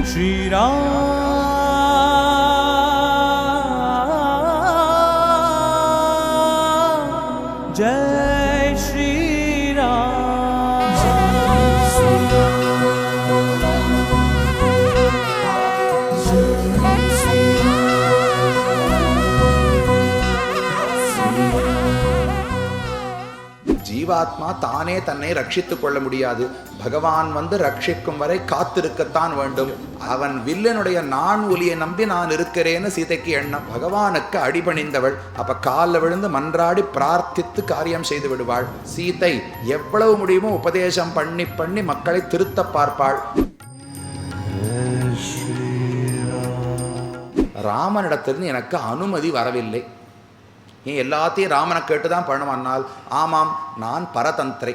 श्रीराम जय श्री राम। ஜீவாத்மா தானே தன்னை ரட்சித்துக் கொள்ள முடியாது. பகவான் வந்து ரட்சிக்கும் வரை காத்திருக்கத்தான் வேண்டும். அவன் வில்லனுடைய நான் ஒலியை நம்பி நான் இருக்கிறேன்னு சீதைக்கு எண்ணம். பகவானுக்கு அடிபணிந்தவள். அப்ப காலில் விழுந்து மன்றாடி பிரார்த்தித்து காரியம் செய்து விடுவாள். சீதை எவ்வளவு முடியுமோ உபதேசம் பண்ணி பண்ணி மக்களை திருத்த பார்ப்பாள். ராமனிடத்திலிருந்து எனக்கு அனுமதி வரவில்லை. ஏன் எல்லாத்தையும் ராமனை கேட்டுதான் பண்ணவானால்? ஆமாம், நான் பரதந்திரை.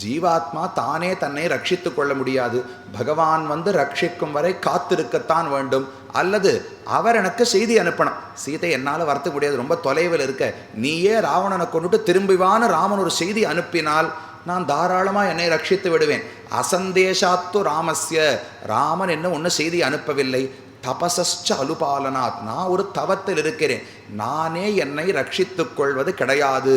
ஜீவாத்மா தானே தன்னை ரட்சித்துக் கொள்ள முடியாது. பகவான் வந்து ரட்சிக்கும் வரை காத்திருக்கத்தான் வேண்டும். அல்லது அவர் எனக்கு செய்தி அனுப்பணும். சீதை என்னால் வரத்து முடியாது, ரொம்ப தொலைவில் இருக்க, நீயே ராவணனை கொண்டுட்டு திரும்பிவான ராமன் ஒரு செய்தி அனுப்பினால் நான் தாராளமாக என்னை ரட்சித்து விடுவேன். அசந்தேஷாத்து ராமஸ்ய, ராமன் என்ன ஒன்று செய்தி அனுப்பவில்லை. தபசஸ்ச அலுபாலனாத், நான் ஒரு தவத்தில் இருக்கிறேன். நானே என்னை ரட்சித்துக் கொள்வது கிடையாது.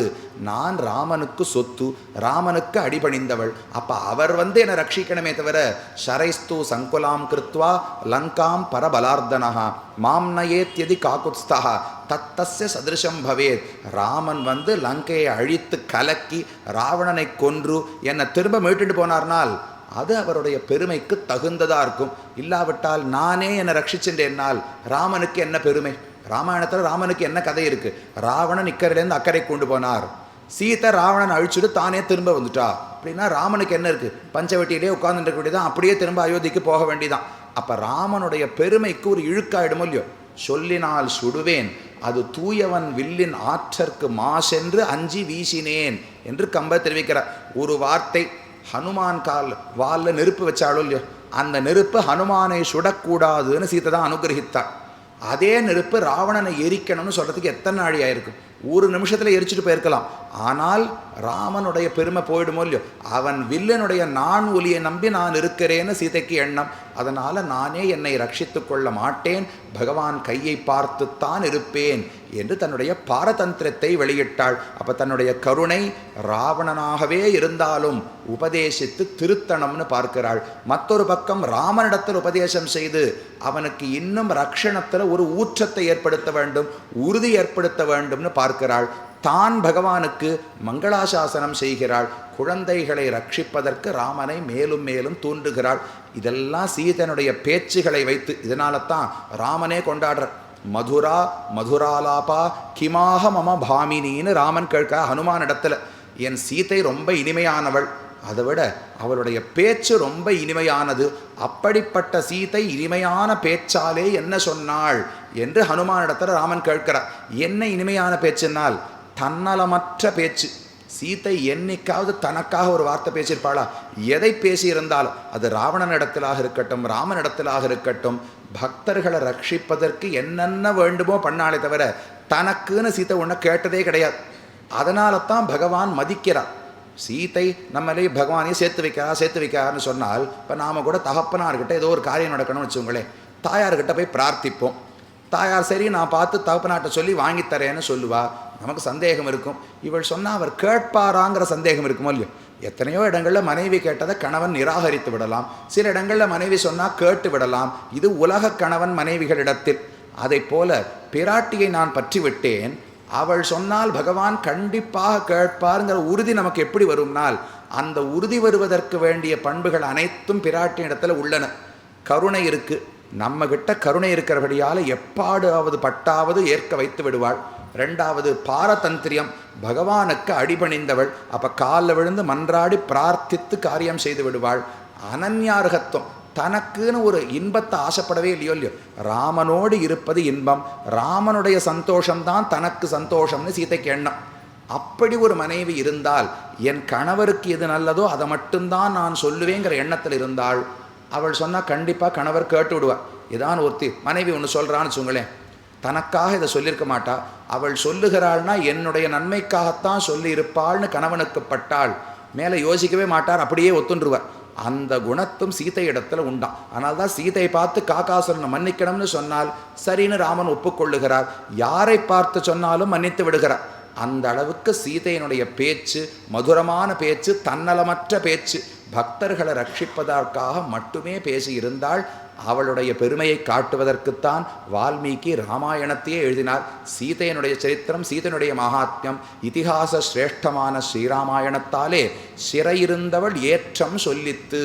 நான் ராமனுக்கு சொத்து, ராமனுக்கு அடிபணிந்தவள். அப்போ அவர் வந்து என்னை ரட்சிக்கணுமே தவிர ஷரைஸ்து சங்குலாம் கிருத்வா லங்காம் பரபலார்தனஹா மாம் நயேத்யதி காகுத்ஸ்தஹா தத்தஸ்ய சதிருஷம் பவேத். ராமன் வந்து லங்கையை அழித்து கலக்கி ராவணனை கொன்று என்னை திரும்ப மீட்டுட்டு போனார்னால் அது அவருடைய பெருமைக்கு தகுந்ததாக இருக்கும். இல்லாவிட்டால் நானே என்னை ரட்சிச்சுட்டேன்னால் ராமனுக்கு என்ன பெருமை? ராமாயணத்தில் ராமனுக்கு என்ன கதை இருக்குது? ராவணன் இக்கரையிலேருந்து அக்கறை கொண்டு போனார், சீதை ராவணன் அழிச்சுட்டு தானே திரும்ப வந்துட்டா. அப்படின்னா ராமனுக்கு என்ன இருக்குது? பஞ்சவட்டியிலே உட்கார்ந்துட்டு வேண்டியதான், அப்படியே திரும்ப அயோத்திக்கு போக வேண்டியதான். அப்போ ராமனுடைய பெருமைக்கு ஒரு இழுக்காயிடுமோ இல்லையோ? சொல்லினால் சுடுவேன், அது தூயவன் வில்லின் ஆற்றற்கு மாசென்று அஞ்சி வீசினேன் என்று கம்ப தெரிவிக்கிறார். ஒரு வார்த்தை, ஹனுமான் வாலில் நெருப்பு வச்சாலும் இல்லையோ, அந்த நெருப்பு ஹனுமானை சுடக்கூடாதுன்னு சீதை தான் அனுகிரகித்தாள். அதே நெருப்பு ராவணனை எரிக்கணும்னு சொல்கிறதுக்கு எத்தனை நாழி ஆயிருக்கும்? ஒரு நிமிஷத்தில் எரிச்சுட்டு போயிருக்கலாம். ஆனால் ராமனுடைய பெருமை போயிடுமோ இல்லையோ? அவன் வில்லனுடைய நான் ஒலியை நம்பி நான் இருக்கிறேன்னு சீதைக்கு எண்ணம். அதனால் நானே என்னை ரட்சித்துக் கொள்ள மாட்டேன், பகவான் கையை பார்த்துத்தான் இருப்பேன் என்று தன்னுடைய பாரதந்திரத்தை வெளியிட்டாள். அப்போ தன்னுடைய கருணை ராவணனாகவே இருந்தாலும் உபதேசித்து திருத்தணம்னு பார்க்கிறாள். மற்றொரு பக்கம் ராமனிடத்தில் உபதேசம் செய்து அவனுக்கு இன்னும் ரட்சணத்தில் ஒரு ஊற்றத்தை ஏற்படுத்த வேண்டும், உறுதி ஏற்படுத்த வேண்டும்னு பார்க்கிறாள். தான் பகவானுக்கு மங்களாசாசனம் செய்கிறாள். குழந்தைகளை ரட்சிப்பதற்கு ராமனை மேலும் மேலும் தூண்டுகிறாள். இதெல்லாம் சீதனுடைய பேச்சுகளை வைத்து, இதனால தான் ராமனே கொண்டாடுற. மதுரா மதுராலாபா கிமாக மம பாமினின்னு ராமன் கேட்க ஹனுமான் இடத்துல, என் சீதை ரொம்ப இனிமையானவள், அதை விட அவளுடைய பேச்சு ரொம்ப இனிமையானது. அப்படிப்பட்ட சீதை இனிமையான பேச்சாலே என்ன சொன்னாள் என்று ஹனுமானிடத்தில் ராமன் கேட்கிறார். என்ன இனிமையான பேச்சுன்னால் தன்னலமற்ற பேச்சு. சீதை என்னைக்காவது தனக்காக ஒரு வார்த்தை பேசியிருப்பாளா? எதை பேசியிருந்தாலும் அது ராவணனிடத்திலாக இருக்கட்டும், ராமனிடத்திலாக இருக்கட்டும், பக்தர்களை ரட்சிப்பதற்கு என்னென்ன வேண்டுமோ பண்ணாலே தவிர தனக்குன்னு சீதை ஒன்று கேட்டதே கிடையாது. அதனால தான் பகவான் மதிக்கிறார். சீதை நம்மளே பகவானையும் சேர்த்து வைக்கிறார்னு சொன்னால், இப்போ நாம் கூட தகப்பனார்கிட்ட ஏதோ ஒரு காரியம் நடக்கணும்னு வச்சுக்கோங்களேன், தாயார்கிட்ட போய் பிரார்த்திப்போம். தாயார் சரி நான் பார்த்து தகப்பனாட்ட சொல்லி வாங்கித்தரேன்னு சொல்லுவா. நமக்கு சந்தேகம் இருக்கும், இவள் சொன்னால் அவர் கேட்பாராங்கிற சந்தேகம் இருக்குமோ இல்லையோ? எத்தனையோ இடங்களில் மனைவி கேட்டதை கணவன் நிராகரித்து விடலாம், சில இடங்களில் மனைவி சொன்னால் கேட்டு விடலாம். இது உலக கணவன் மனைவிகளிடத்தில். அதை போல பிராட்டியை நான் பற்றி விட்டேன், அவள் சொன்னால் பகவான் கண்டிப்பாக கேட்பாருங்கிற உறுதி நமக்கு எப்படி வரும்னால், அந்த உறுதி வருவதற்கு வேண்டிய பண்புகள் அனைத்தும் பிராட்டி இடத்துல உள்ளன. கருணை இருக்குது, நம்மகிட்ட கருணை இருக்கிறபடியால் எப்பாடாவது பட்டாவது ஏற்க வைத்து விடுவாள். ரெண்டாவது பாரதந்திரியம், பகவானுக்கு அடிபணிந்தவள். அப்போ காலில் விழுந்து மன்றாடி பிரார்த்தித்து காரியம் செய்து விடுவாள். அனன்யார்கத்துவம், தனக்குன்னு ஒரு இன்பத்தை ஆசைப்படவே இல்லையோ. ராமனோடு இருப்பது இன்பம், ராமனுடைய சந்தோஷம்தான் தனக்கு சந்தோஷம்னு சீதைக்கு எண்ணம். அப்படி ஒரு மனைவி இருந்தால், என் கணவருக்கு எது நல்லதோ அதை மட்டும்தான் நான் சொல்லுவேங்கிற எண்ணத்தில் இருந்தாள். அவள் சொன்னால் கண்டிப்பாக கணவர் கேட்டு விடுவாள். இதான் ஒருத்தி மனைவி ஒன்று சொல்கிறான்னு வச்சுங்களேன், தனக்காக இதை சொல்லியிருக்க மாட்டா, அவள் சொல்லுகிறாள்னா என்னுடைய நன்மைக்காகத்தான் சொல்லி இருப்பாள்னு கணவனுக்கு பட்டாள். மேலே யோசிக்கவே மாட்டார், அப்படியே ஒத்துன்றுவார். அந்த குணத்தும் சீதை இடத்துல உண்டாம். ஆனால் தான் சீதையை பார்த்து காகாசுரனை மன்னிக்கணும்னு சொன்னால் சரின்னு ராமன் ஒப்புக்கொள்ளுகிறார். யாரை பார்த்து சொன்னாலும் மன்னித்து விடுகிறார். அந்த அளவுக்கு சீதையினுடைய பேச்சு மதுரமான பேச்சு, தன்னலமற்ற பேச்சு, பக்தர்களை ரட்சிப்பதற்காக மட்டுமே பேசியிருந்தாள். அவளுடைய பெருமையை காட்டுவதற்குத்தான் வால்மீகி ராமாயணத்தையே எழுதினார். சீதையனுடைய சரித்திரம், சீதையனுடைய மகாத்மியம் இதிகாச சிரேஷ்டமான ஸ்ரீராமாயணத்தாலே சிறையிருந்தவள் ஏற்றம் சொல்லித்து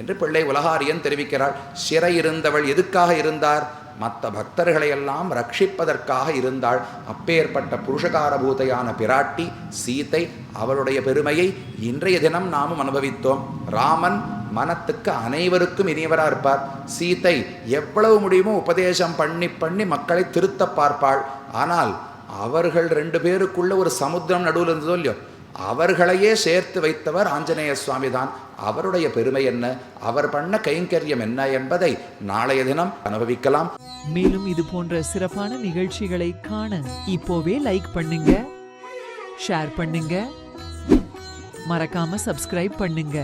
என்று பிள்ளை உலகாரியன் தெரிவிக்கிறாள். சிறையிருந்தவள் எதுக்காக இருந்தார்? மற்ற பக்தர்களையெல்லாம் ரட்சிப்பதற்காக இருந்தாள். அப்பேற்பட்ட புருஷகாரபூதையான பிராட்டி சீதை, அவளுடைய பெருமையை இன்றைய தினம் நாமும் அனுபவித்தோம். ராமன் மனத்துக்கு அனைவருக்கும் இனியவராக இருப்பார். சீதை எவ்வளவு முடியுமோ உபதேசம் பண்ணி பண்ணி மக்களை திருத்த பார்ப்பாள். ஆனால் அவர்கள் 2 பேருக்குள்ள ஒரு சமுத்திரம் நடுவில் இருந்ததோ இல்லையோ, அவர்களையே சேர்த்து வைத்தவர் ஆஞ்சநேய சுவாமி தான். அவருடைய பெருமை என்ன, அவர் பண்ண கைங்கரியம் என்ன என்பதை நாளைய தினம் அனுபவிக்கலாம். மேலும் இது போன்ற சிறப்பான நிகழ்ச்சிகளை காண இப்போவே லைக் பண்ணுங்க, ஷேர் பண்ணுங்க, மறக்காம சப்ஸ்கிரைப் பண்ணுங்க.